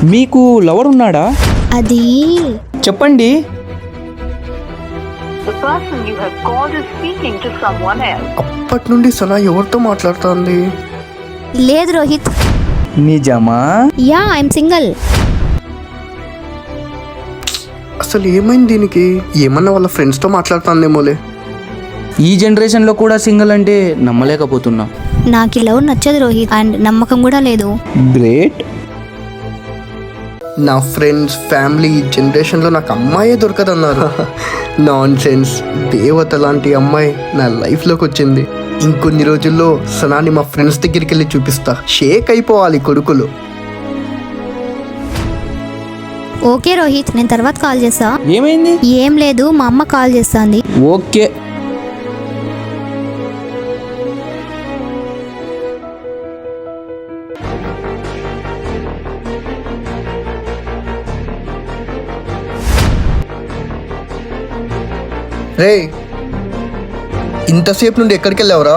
మీకు లవర్ ఉన్నాడా? అది చెప్పండి. The person you have called is speaking to someone else. అప్పటి నుండి సనా ఎవరితో మాట్లాడుతోంది? లేదు రోహిత్. నిజమా? Yeah I'm single. అసలు ఏమైంది దీనికి? ఏమన్నా వాళ్ళ ఫ్రెండ్స్తో మాట్లాడుతుందేమోలే. ఈ జనరేషన్లో కూడా సింగిల్ అంటే నమ్మలేకపోతున్నా. నాకు ఈ లవ్ నచ్చదు రోహిత్, అండ్ నమ్మకం కూడా లేదు. గ్రేట్. నా ఫ్రెండ్స్ ఫ్యామిలీ ఈ జనరేషన్లో నాకు అమ్మాయే దొరకదన్నారు. Non sense. దేవత లాంటి అమ్మాయి నా లైఫ్లోకి వచ్చింది. ఇంకొన్ని రోజుల్లో సనాని మా ఫ్రెండ్స్ దగ్గరికి వెళ్ళి చూపిస్తా. షేక్ అయిపోవాలి కొడుకులు. ఓకే రోహిత్, నేను తర్వాత కాల్ చేస్తా. ఏమైంది? ఏం లేదు, మా అమ్మ కాల్ చేస్తాంది. ఓకే. రే, ఇంతసేపు నుండి ఎక్కడికి వెళ్ళావురా?